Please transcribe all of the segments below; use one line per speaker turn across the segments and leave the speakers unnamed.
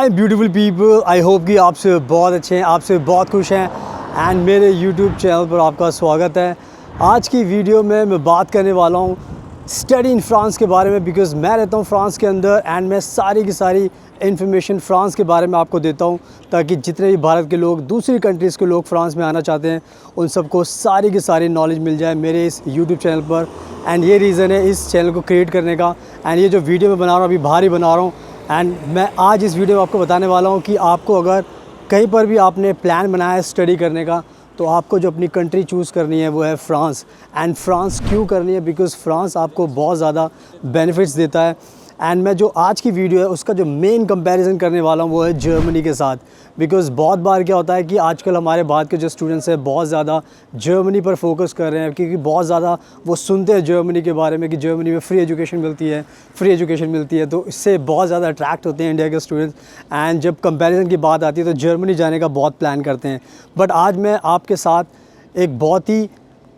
Hi beautiful people, I hope कि आपसे बहुत अच्छे हैं, आपसे बहुत खुश हैं एंड मेरे यूट्यूब चैनल पर आपका स्वागत है। आज की वीडियो में मैं बात करने वाला हूँ स्टडी इन फ्रांस के बारे में, बिकॉज़ मैं रहता हूँ फ्रांस के अंदर एंड मैं सारी की सारी इन्फॉर्मेशन फ्रांस के बारे में आपको देता हूँ, ताकि जितने भी भारत के लोग, दूसरी कंट्रीज़ के लोग फ्रांस में आना चाहते हैं, उन सबको सारी की सारी नॉलेज मिल जाए मेरे इस यूट्यूब चैनल पर। एंड ये रीज़न है इस चैनल को क्रिएट करने का। एंड ये जो वीडियो मैं बना रहा हूँ अभी बाहर ही बना रहा हूँ, एंड मैं आज इस वीडियो में आपको बताने वाला हूँ कि आपको अगर कहीं पर भी आपने प्लान बनाया है स्टडी करने का, तो आपको जो अपनी कंट्री चूज़ करनी है वो है फ्रांस। एंड फ्रांस क्यों करनी है? बिकॉज़ फ्रांस आपको बहुत ज़्यादा बेनिफिट्स देता है। एंड मैं जो आज की वीडियो है उसका जो मेन कंपैरिजन करने वाला हूँ वो है जर्मनी के साथ। बिकॉज़ बहुत बार क्या होता है कि आजकल हमारे भारत के जो स्टूडेंट्स हैं बहुत ज़्यादा जर्मनी पर फोकस कर रहे हैं, क्योंकि बहुत ज़्यादा वो सुनते हैं जर्मनी के बारे में कि जर्मनी में फ्री एजुकेशन मिलती है, तो इससे बहुत ज़्यादा अट्रैक्ट होते हैं इंडिया के स्टूडेंट्स। एंड जब कंपैरिजन की बात आती है तो जर्मनी जाने का बहुत प्लान करते हैं। बट आज मैं आपके साथ एक बहुत ही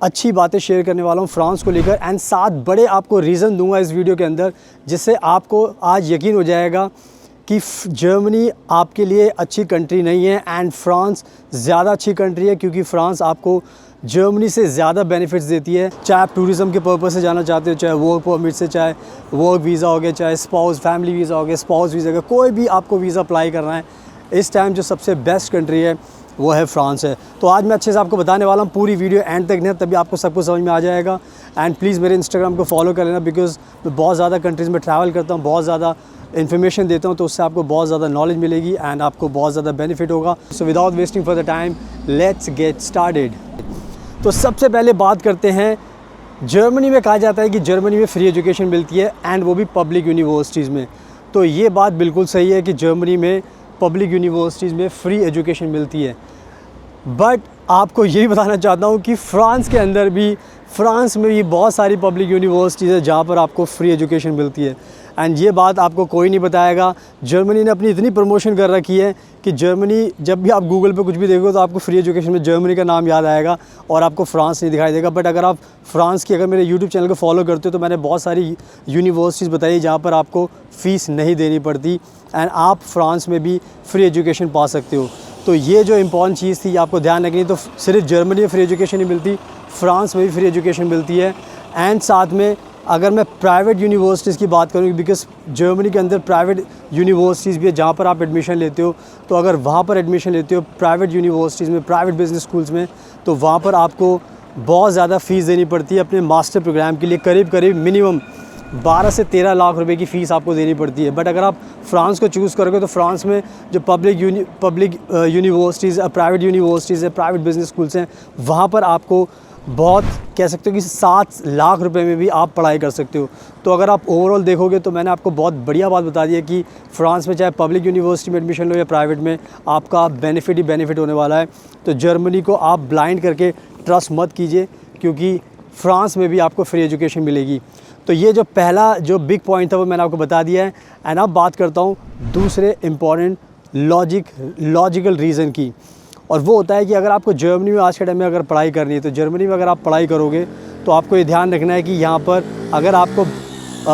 अच्छी बातें शेयर करने वाला हूँ फ्रांस को लेकर, एंड 7 बड़े आपको रीज़न दूंगा इस वीडियो के अंदर, जिससे आपको आज यकीन हो जाएगा कि जर्मनी आपके लिए अच्छी कंट्री नहीं है एंड फ्रांस ज़्यादा अच्छी कंट्री है, क्योंकि फ्रांस आपको जर्मनी से ज़्यादा बेनिफिट्स देती है। चाहे आप टूरिज़म के पर्पज़ से जाना चाहते हो, चाहे वर्क परमिट से, चाहे वर्क वीज़ा हो गया, चाहे स्पाउस फैमिली वीज़ा हो गया, स्पाउस वीज़ा का कोई भी आपको वीज़ा अप्लाई करना है, इस टाइम जो सबसे बेस्ट कंट्री है वो है फ्रांस है। तो आज मैं अच्छे से आपको बताने वाला हूँ, पूरी वीडियो एंड तक नहीं, तभी आपको सब कुछ समझ में आ जाएगा। एंड प्लीज़ मेरे इंस्टाग्राम को फॉलो कर लेना, बिकॉज़ मैं बहुत ज़्यादा कंट्रीज़ में ट्रैवल करता हूँ, बहुत ज़्यादा इन्फॉर्मेशन देता हूँ, तो उससे आपको बहुत ज़्यादा नॉलेज मिलेगी एंड आपको बहुत ज़्यादा बेनिफिट होगा। So without wasting for the time, let's get started. तो सबसे पहले बात करते हैं, जर्मनी में कहा जाता है कि जर्मनी में फ्री एजुकेशन मिलती है एंड वो भी पब्लिक यूनिवर्सिटीज़ में। तो ये बात बिल्कुल सही है कि जर्मनी में पब्लिक यूनिवर्सिटीज़ में फ्री एजुकेशन मिलती है। बट आपको यही बताना चाहता हूँ कि फ्रांस में भी बहुत सारी पब्लिक यूनिवर्सिटीज़ है जहाँ पर आपको फ्री एजुकेशन मिलती है। एंड ये बात आपको कोई नहीं बताएगा। जर्मनी ने अपनी इतनी प्रमोशन कर रखी है कि जर्मनी, जब भी आप गूगल पे कुछ भी देखोगे तो आपको फ्री एजुकेशन में जर्मनी का नाम याद आएगा और आपको फ्रांस नहीं दिखाई देगा। बट अगर आप फ्रांस की, अगर मेरे यूट्यूब चैनल को फॉलो करते हो, तो मैंने बहुत सारी यूनिवर्सिटीज़ बताई जहाँ पर आपको फ़ीस नहीं देनी पड़ती एंड आप फ्रांस में भी फ्री एजुकेशन पा सकते हो। तो ये जो इम्पॉर्टेंट चीज़ थी आपको ध्यान रखनी। तो सिर्फ जर्मनी में फ्री एजुकेशन नहीं मिलती, फ्रांस में भी फ्री एजुकेशन मिलती है। एंड साथ में अगर मैं प्राइवेट यूनिवर्सिटीज़ की बात करूँ, बिकॉज़ जर्मनी के अंदर प्राइवेट यूनिवर्सिटीज़ भी है जहाँ पर आप एडमिशन लेते हो, तो अगर वहाँ पर एडमिशन लेते हो प्राइवेट यूनिवर्सिटीज़ में, प्राइवेट बिजनेस स्कूल्स में, तो वहाँ पर आपको बहुत ज़्यादा फ़ीस देनी पड़ती है अपने मास्टर प्रोग्राम के लिए। करीब मिनिमम 12 से 13 लाख रुपए की फ़ीस आपको देनी पड़ती है। बट अगर आप फ्रांस को चूज़ करोगे तो फ्रांस में जो पब्लिक यूनिवर्सिटीज़, प्राइवेट यूनिवर्सिटीज़ है, प्राइवेट बिजनेस स्कूल्स हैं, वहाँ पर आपको बहुत कह सकते हो कि 7 लाख रुपए में भी आप पढ़ाई कर सकते हो। तो अगर आप ओवरऑल देखोगे तो मैंने आपको बहुत बढ़िया बात बता दी है कि फ्रांस में चाहे पब्लिक यूनिवर्सिटी में एडमिशन लो या प्राइवेट में, आपका बेनिफिट ही बेनिफिट होने वाला है। तो जर्मनी को आप ब्लाइंड करके ट्रस्ट मत कीजिए, क्योंकि फ्रांस में भी आपको फ्री एजुकेशन मिलेगी। तो ये जो पहला जो बिग पॉइंट था वो मैंने आपको बता दिया है। एंड अब बात करता हूँ दूसरे इम्पॉर्टेंट लॉजिकल रीज़न की, और वो होता है कि अगर आपको जर्मनी में आज के टाइम में अगर पढ़ाई करनी है, तो जर्मनी में अगर आप पढ़ाई करोगे तो आपको ये ध्यान रखना है कि यहाँ पर अगर आपको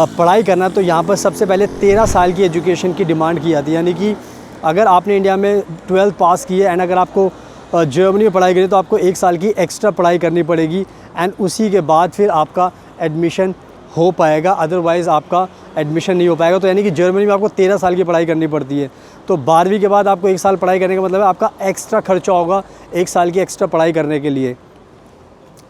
पढ़ाई करना है तो यहाँ पर सबसे पहले 13 साल की एजुकेशन की डिमांड की जाती है। यानी कि अगर आपने इंडिया में 12th पास की है एंड अगर आपको जर्मनी में पढ़ाई करनी है तो आपको 1 साल की एक्स्ट्रा पढ़ाई करनी पड़ेगी एंड उसी के बाद फिर आपका एडमिशन हो पाएगा, अदरवाइज़ आपका एडमिशन नहीं हो पाएगा। तो यानी कि जर्मनी में आपको 13 साल की पढ़ाई करनी पड़ती है। तो 12वीं के बाद आपको 1 साल पढ़ाई करने का मतलब है आपका एक्स्ट्रा खर्चा होगा 1 साल की एक्स्ट्रा पढ़ाई करने के लिए।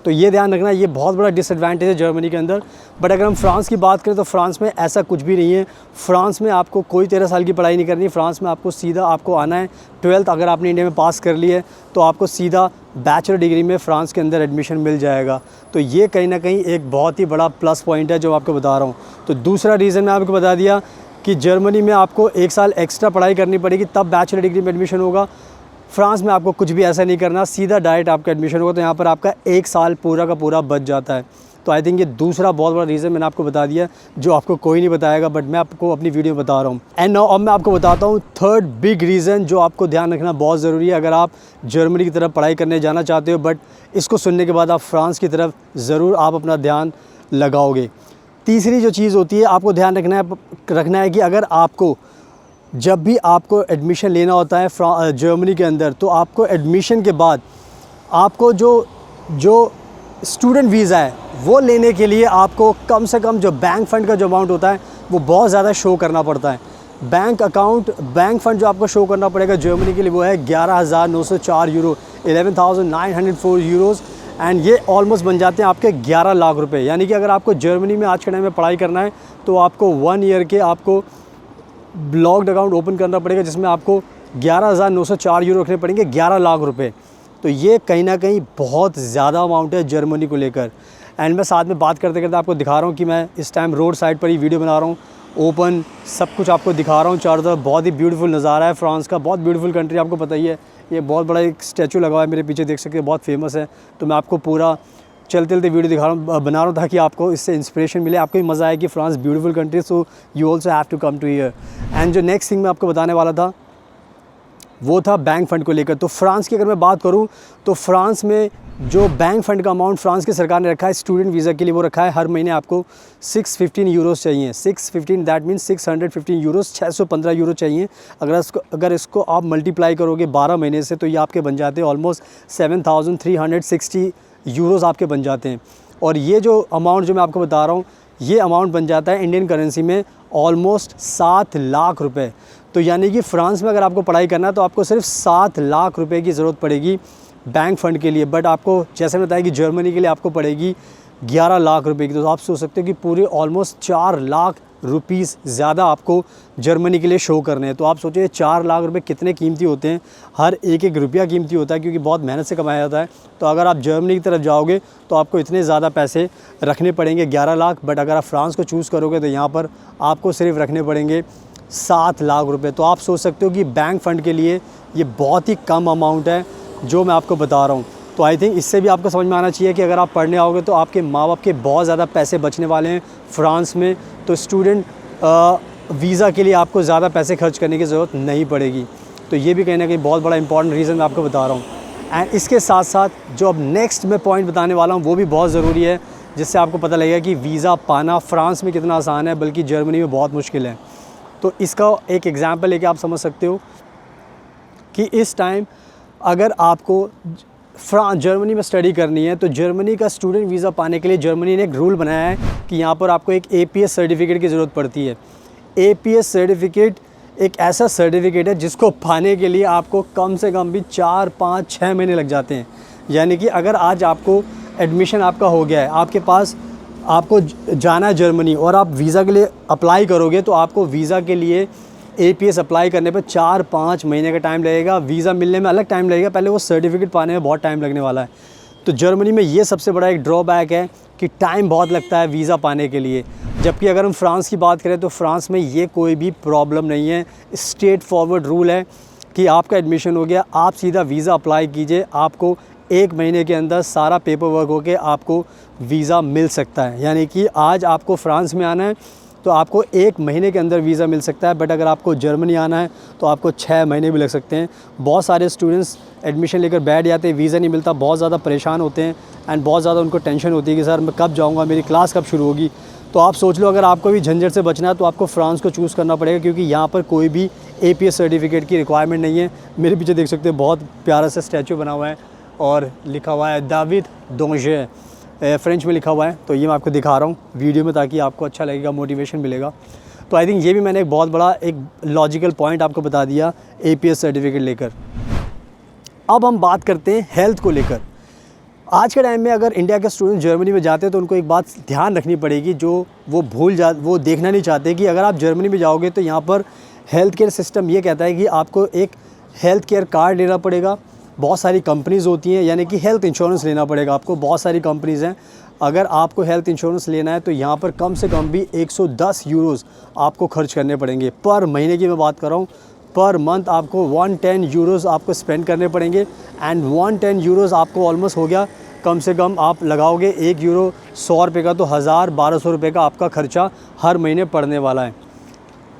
तो ये ध्यान रखना, ये बहुत बड़ा डिसएडवांटेज है जर्मनी के अंदर। बट अगर हम फ्रांस की बात करें तो फ्रांस में ऐसा कुछ भी नहीं है। फ्रांस में आपको कोई 13 साल की पढ़ाई नहीं करनी। फ्रांस में आपको सीधा आपको आना है 12th, अगर आपने इंडिया में पास कर ली है तो आपको सीधा बैचलर डिग्री में फ्रांस के अंदर एडमिशन मिल जाएगा। तो ये कहीं ना कहीं एक बहुत ही बड़ा प्लस पॉइंट है जो आपको बता रहा हूँ। तो दूसरा रीज़न मैं आपको बता दिया कि जर्मनी में आपको 1 साल एक्स्ट्रा पढ़ाई करनी पड़ेगी, तब बैचलर डिग्री में एडमिशन होगा। फ्रांस में आपको कुछ भी ऐसा नहीं करना, सीधा डायरेक्ट आपका एडमिशन होगा, तो यहाँ पर आपका 1 साल पूरा का पूरा बच जाता है। तो आई थिंक ये दूसरा बहुत बड़ा रीज़न मैंने आपको बता दिया, जो आपको कोई नहीं बताएगा, बट मैं आपको अपनी वीडियो में बता रहा हूँ। एंड नाउ अब मैं आपको बताता हूँ थर्ड बिग रीज़न जो आपको ध्यान रखना बहुत ज़रूरी है अगर आप जर्मनी की तरफ पढ़ाई करने जाना चाहते हो। बट इसको सुनने के बाद आप फ्रांस की तरफ ज़रूर आप अपना ध्यान लगाओगे। तीसरी जो चीज़ होती है आपको ध्यान रखना है कि अगर आपको जब भी आपको एडमिशन लेना होता है जर्मनी के अंदर, तो आपको एडमिशन के बाद आपको जो स्टूडेंट वीज़ा है वो लेने के लिए आपको कम से कम जो बैंक फ़ंड का जो अमाउंट होता है वो बहुत ज़्यादा शो करना पड़ता है। बैंक फ़ंड जो आपको शो करना पड़ेगा जर्मनी के लिए वो है 11,904 यूरो, 11,904 यूरोज़, एंड ये ऑलमोस्ट बन जाते हैं आपके 11 लाख रुपए। यानी कि अगर आपको जर्मनी में आज के टाइम में पढ़ाई करना है तो आपको 1 ईयर के आपको ब्लॉक्ड अकाउंट ओपन करना पड़ेगा, जिसमें आपको 11,904 यूरो रखने पड़ेंगे, 11 लाख रुपए। तो ये कहीं ना कहीं बहुत ज़्यादा अमाउंट है जर्मनी को लेकर। एंड मैं साथ में बात करते करते आपको दिखा रहा हूँ कि मैं इस टाइम रोड साइड पर ही वीडियो बना रहा हूँ, ओपन सब कुछ आपको दिखा रहा हूँ चारों तरफ। बहुत ही ब्यूटीफुल नज़ारा है फ्रांस का, बहुत ब्यूटीफुल कंट्री, आपको पता ही है। ये बहुत बड़ा एक स्टैचू लगा हुआ है मेरे पीछे, देख सकते हैं, बहुत फेमस है। तो मैं आपको पूरा चलते चलते वीडियो बना रहा हूँ ताकि आपको इससे इंस्पिरेशन मिले, आपको भी मज़ा आए कि France beautiful country, so you also have to come to here. And जो नेक्स्ट थिंग मैं आपको बताने वाला था वो था बैंक फ़ंड को लेकर। तो फ्रांस की अगर मैं बात करूं तो फ्रांस में जो बैंक फ़ंड का अमाउंट फ्रांस की सरकार ने रखा है स्टूडेंट वीज़ा के लिए, वो रखा है हर महीने आपको 615 यूरोज़ चाहिए। 615 दैट मीन्स 615 यूरोज़, 615 यूरो चाहिए। अगर इसको आप मल्टीप्लाई करोगे 12 महीने से तो ये आपके बन जाते हैं ऑलमोस्ट 7,360 यूरोज़ आपके बन जाते हैं। और ये जो अमाउंट जो मैं आपको बता रहा हूँ ये अमाउंट बन जाता है इंडियन करेंसी में ऑलमोस्ट 7 लाख रुपए। तो यानी कि फ़्रांस में अगर आपको पढ़ाई करना है तो आपको सिर्फ 7 लाख रुपए की ज़रूरत पड़ेगी बैंक फ़ंड के लिए। बट आपको जैसे बताया कि जर्मनी के लिए आपको पड़ेगी 11 लाख रुपए की। तो आप सोच सकते हो कि पूरे ऑलमोस्ट 4 लाख रुपीस ज़्यादा आपको जर्मनी के लिए शो करने हैं। तो आप सोचिए 4 लाख रुपए कितने कीमती होते हैं, हर एक एक रुपया कीमती होता है क्योंकि बहुत मेहनत से कमाया जाता है। तो अगर आप जर्मनी की तरफ जाओगे तो आपको इतने ज़्यादा पैसे रखने पड़ेंगे 11 लाख। बट अगर आप फ्रांस को चूज़ करोगे तो यहाँ पर आपको सिर्फ रखने पड़ेंगे 7 लाख रुपए। तो आप सोच सकते हो कि बैंक फ़ंड के लिए ये बहुत ही कम अमाउंट है जो मैं आपको बता रहा हूँ। तो आई थिंक इससे भी आपको समझ में आना चाहिए कि अगर आप पढ़ने आओगे तो आपके माँ बाप के बहुत ज़्यादा पैसे बचने वाले हैं फ्रांस में। तो स्टूडेंट वीज़ा के लिए आपको ज़्यादा पैसे खर्च करने की ज़रूरत नहीं पड़ेगी। तो ये भी कहीं ना कहीं बहुत बड़ा इंपॉर्टेंट रीज़न मैं आपको बता रहा हूँ। एंड इसके साथ साथ जो अब नेक्स्ट मैं पॉइंट बताने वाला हूँ वो भी बहुत ज़रूरी है, जिससे आपको पता लगेगा कि वीज़ा पाना फ्रांस में कितना आसान है बल्कि जर्मनी में बहुत मुश्किल है। तो इसका एक एग्ज़ाम्पल लेके आप समझ सकते हो कि इस टाइम अगर आपको जर्मनी में स्टडी करनी है तो जर्मनी का स्टूडेंट वीज़ा पाने के लिए जर्मनी ने एक रूल बनाया है कि यहाँ पर आपको एक APS सर्टिफिकेट की ज़रूरत पड़ती है। APS सर्टिफिकेट एक ऐसा सर्टिफिकेट है जिसको पाने के लिए आपको कम से कम भी 4, 5, 6 महीने लग जाते हैं। यानी कि अगर आज आपको एडमिशन आपका हो गया है, आपके पास आपको जाना है जर्मनी और आप वीज़ा के लिए अप्लाई करोगे तो आपको वीज़ा के लिए APS अप्लाई करने पर 4-5 महीने का टाइम लगेगा। वीज़ा मिलने में अलग टाइम लगेगा, पहले वो सर्टिफिकेट पाने में बहुत टाइम लगने वाला है। तो जर्मनी में ये सबसे बड़ा एक ड्रॉबैक है कि टाइम बहुत लगता है वीज़ा पाने के लिए। जबकि अगर हम फ्रांस की बात करें तो फ्रांस में ये कोई भी प्रॉब्लम नहीं है। स्ट्रेट फॉरवर्ड रूल है कि आपका एडमिशन हो गया, आप सीधा वीज़ा अप्लाई कीजिए, आपको 1 महीने के अंदर सारा पेपर वर्क होकर आपको वीज़ा मिल सकता है। यानी कि आज आपको फ्रांस में आना है तो आपको 1 महीने के अंदर वीज़ा मिल सकता है। बट अगर आपको जर्मनी आना है तो आपको 6 महीने भी लग सकते हैं। बहुत सारे स्टूडेंट्स एडमिशन लेकर बैठ जाते हैं, वीज़ा नहीं मिलता, बहुत ज़्यादा परेशान होते हैं एंड बहुत ज़्यादा उनको टेंशन होती है कि सर मैं कब जाऊँगा, मेरी क्लास कब शुरू होगी। तो आप सोच लो अगर आपको भी झंझट से बचना है तो आपको फ्रांस को चूज़ करना पड़ेगा क्योंकि यहाँ पर कोई भी APS सर्टिफिकेट की रिक्वायरमेंट नहीं है। मेरे पीछे देख सकते हैं बहुत प्यारा सा स्टैचू बना हुआ है और लिखा हुआ है दाविद डोंजे, फ्रेंच में लिखा हुआ है। तो ये मैं आपको दिखा रहा हूँ वीडियो में ताकि आपको अच्छा लगेगा, मोटिवेशन मिलेगा। तो आई थिंक ये भी मैंने एक बहुत बड़ा एक लॉजिकल पॉइंट आपको बता दिया APS सर्टिफिकेट लेकर। अब हम बात करते हैं हेल्थ को लेकर। आज के टाइम में अगर इंडिया के स्टूडेंट जर्मनी में जाते हैं तो उनको एक बात ध्यान रखनी पड़ेगी जो वो देखना नहीं चाहते कि अगर आप जर्मनी में जाओगे तो यहाँ पर हेल्थ केयर सिस्टम ये कहता है कि आपको एक हेल्थ केयर कार्ड लेना पड़ेगा। बहुत सारी कंपनीज़ होती हैं, यानी कि हेल्थ इंश्योरेंस लेना पड़ेगा आपको। बहुत सारी कंपनीज़ हैं, अगर आपको हेल्थ इंश्योरेंस लेना है तो यहाँ पर कम से कम भी 110 यूरोज़ आपको खर्च करने पड़ेंगे पर महीने की। मैं बात कर रहा हूँ पर मंथ आपको 110 यूरोज़ आपको स्पेंड करने पड़ेंगे। एंड 110 यूरोज़ आपको ऑलमोस्ट हो गया, कम से कम आप लगाओगे 1 यूरो 100 रुपये का तो 1000-1200 रुपये का आपका ख़र्चा हर महीने पड़ने वाला है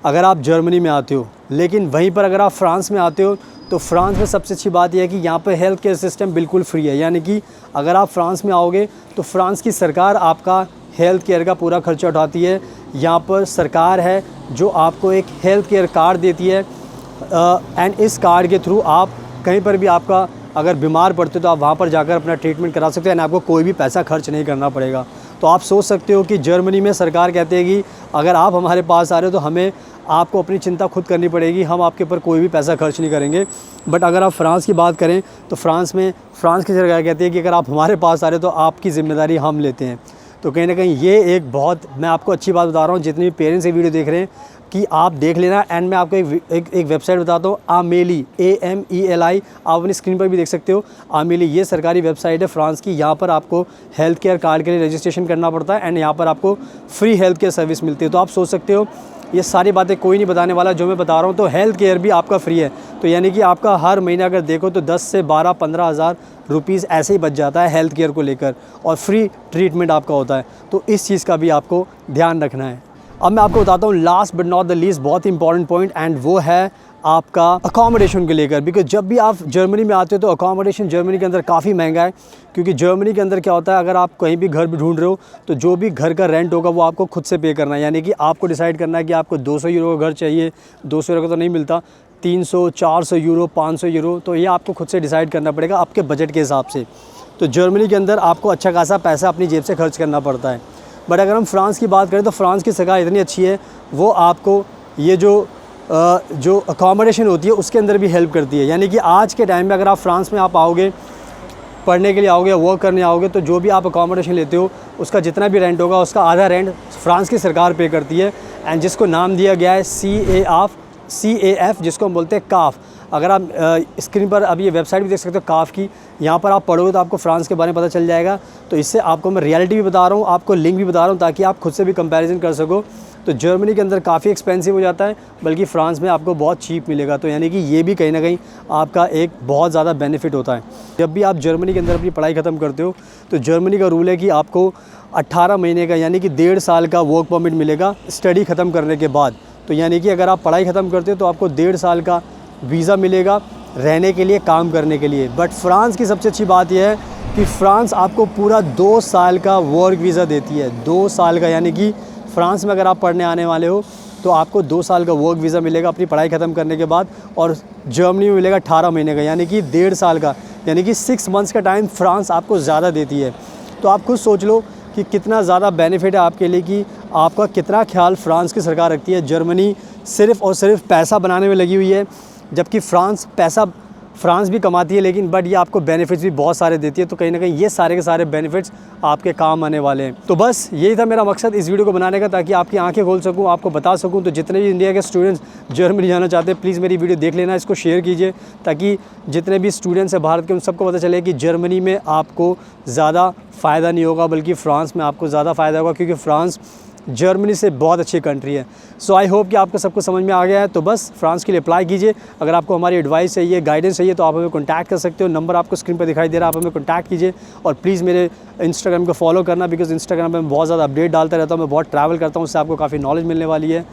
अगर आप जर्मनी में आते हो। लेकिन वहीं पर अगर आप फ्रांस में आते हो तो फ्रांस में सबसे अच्छी बात यह है कि यहाँ पर हेल्थ केयर सिस्टम बिल्कुल फ्री है। यानी कि अगर आप फ्रांस में आओगे तो फ्रांस की सरकार आपका हेल्थ केयर का पूरा खर्चा उठाती है। यहाँ पर सरकार है जो आपको एक हेल्थ केयर कार्ड देती है एंड इस कार्ड के थ्रू आप कहीं पर भी आपका अगर बीमार पड़ते हो तो आप वहाँ पर जाकर अपना ट्रीटमेंट करा सकते हो एंड आपको कोई भी पैसा खर्च नहीं करना पड़ेगा। तो आप सोच सकते हो कि जर्मनी में सरकार कहती है कि अगर आप हमारे पास आ रहे हो तो हमें आपको अपनी चिंता खुद करनी पड़ेगी, हम आपके ऊपर कोई भी पैसा खर्च नहीं करेंगे। बट अगर आप फ्रांस की बात करें तो फ्रांस की सरकार कहती है कि अगर आप हमारे पास आ रहे हो तो आपकी ज़िम्मेदारी हम लेते हैं। तो कहीं ना कहीं ये एक बहुत मैं आपको अच्छी बात बता रहा हूँ, जितने भी पेरेंट्स ये वीडियो देख रहे हैं कि आप देख लेना। एंड मैं आपको एक वेबसाइट बताता हूँ, आमेली AMELI, आप अपनी स्क्रीन पर भी देख सकते हो। आमेली ये सरकारी वेबसाइट है फ्रांस की। यहाँ पर आपको हेल्थ केयर कार्ड के लिए रजिस्ट्रेशन करना पड़ता है एंड यहाँ पर आपको फ्री हेल्थ केयर सर्विस मिलती है। तो आप सोच सकते हो ये सारी बातें कोई नहीं बताने वाला, जो मैं बता रहा हूँ। तो हेल्थ केयर भी आपका फ्री है, तो यानी कि आपका हर महीने अगर देखो तो 10 से 12-15 हज़ार रुपीज़ ऐसे ही बच जाता है हेल्थ केयर को लेकर, और फ्री ट्रीटमेंट आपका होता है। तो इस चीज़ का भी आपको ध्यान रखना है। अब मैं आपको बताता हूँ last but not the least बहुत ही इंपॉर्टेंट पॉइंट, एंड वो है आपका अकोमोडेशन को लेकर। बिकॉज जब भी आप जर्मनी में आते हो तो अकोमोडेशन जर्मनी के अंदर काफ़ी महंगा है, क्योंकि जर्मनी के अंदर क्या होता है, अगर आप कहीं भी घर भी ढूंढ रहे हो तो जो भी घर का रेंट होगा वो आपको खुद से पे करना है। यानी कि आपको डिसाइड करना है कि आपको 200 यूरो का घर चाहिए, 200 यूरो का तो नहीं मिलता, 300, 400 यूरो, 500 यूरो, तो ये आपको खुद से डिसाइड करना पड़ेगा आपके बजट के हिसाब से। तो जर्मनी के अंदर आपको अच्छा खासा पैसा अपनी जेब से खर्च करना पड़ता है। बट अगर हम फ्रांस की बात करें तो फ्रांस की सरकार इतनी अच्छी है, वो आपको ये जो अकोमोडेशन होती है उसके अंदर भी हेल्प करती है। यानी कि आज के टाइम में अगर आप फ्रांस में आप आओगे, पढ़ने के लिए आओगे या वर्क करने आओगे, तो जो भी आप अकोमोडेशन लेते हो उसका जितना भी रेंट होगा उसका आधा रेंट फ्रांस की सरकार पे करती है। एंड जिसको नाम दिया गया है CAF, जिसको हम बोलते हैं काफ। अगर आप स्क्रीन पर अभी ये वेबसाइट भी देख सकते हो काफ की, यहाँ पर आप पढ़ोगे तो आपको फ्रांस के बारे में पता चल जाएगा। तो इससे आपको मैं रियलिटी भी बता रहा हूँ, आपको लिंक भी बता रहा हूँ, ताकि आप खुद से भी कंपैरिजन कर सको। तो जर्मनी के अंदर काफ़ी एक्सपेंसिव हो जाता है, बल्कि फ़्रांस में आपको बहुत चीप मिलेगा। तो यानी कि ये भी कहीं ना कहीं आपका एक बहुत ज़्यादा बेनिफिट होता है। जब भी आप जर्मनी के अंदर अपनी पढ़ाई ख़त्म करते हो तो जर्मनी का रूल है कि आपको 18 महीने का यानी कि 1.5 साल का वर्क परमिट मिलेगा स्टडी ख़त्म करने के बाद। तो यानी कि अगर आप पढ़ाई ख़त्म करते हो तो आपको 1.5 साल का वीज़ा मिलेगा रहने के लिए, काम करने के लिए। बट फ्रांस की सबसे अच्छी बात यह है कि फ़्रांस आपको पूरा 2 साल का वर्क वीज़ा देती है। 2 साल का, यानी कि फ़्रांस में अगर आप पढ़ने आने वाले हो तो आपको 2 साल का वर्क वीज़ा मिलेगा अपनी पढ़ाई ख़त्म करने के बाद, और जर्मनी में मिलेगा 18 महीने का, यानी कि 1.5 साल का, यानी कि 6 मंथ्स का टाइम फ़्रांस आपको ज़्यादा देती है। तो आप खुद सोच लो कि कितना ज़्यादा बेनिफिट है आपके लिए, कि आपका कितना ख्याल फ्रांस की सरकार रखती है। जर्मनी सिर्फ़ और सिर्फ पैसा बनाने में लगी हुई है, जबकि फ्रांस भी कमाती है, लेकिन बट ये आपको बेनिफिट्स भी बहुत सारे देती है। तो कहीं ना कहीं ये सारे के सारे बेनिफिट्स आपके काम आने वाले हैं। तो बस यही था मेरा मकसद इस वीडियो को बनाने का, ताकि आपकी आंखें खोल सकूं, आपको बता सकूं। तो जितने भी इंडिया के स्टूडेंट्स जर्मनी जाना चाहते हैं, प्लीज़ मेरी वीडियो देख लेना, इसको शेयर कीजिए, ताकि जितने भी स्टूडेंट्स हैं भारत के उन सबको पता चले कि जर्मनी में आपको ज़्यादा फ़ायदा नहीं होगा, बल्कि फ़्रांस में आपको ज़्यादा फ़ायदा होगा, क्योंकि फ़्रांस जर्मनी से बहुत अच्छी कंट्री है। सो आई होप कि आपको सब कुछ समझ में आ गया है। तो बस फ्रांस के लिए अप्लाई कीजिए। अगर आपको हमारी एडवाइस चाहिए, गाइडेंस चाहिए, तो आप हमें कॉन्टैक्ट कर सकते हो। नंबर आपको स्क्रीन पर दिखाई दे रहा है, आप हमें कॉन्टैक्ट कीजिए। और प्लीज़ मेरे इंस्टाग्राम को फॉलो करना, बिकॉज इंस्टाग्राम पर मैं बहुत ज़्यादा अपडेट डालता रहता हूँ, मैं बहुत ट्रैवल करता हूँ, उससे आपको काफ़ी नॉलेज मिलने वाली है।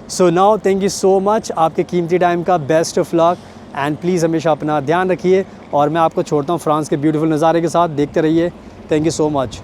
So now thank you so much, आपके कीमती टाइम का best of luck, and please हमेशा अपना ध्यान रखिए। और मैं आपको छोड़ता हूँ फ्रांस के ब्यूटीफुल नज़ारे के साथ, देखते रहिए। Thank you so much.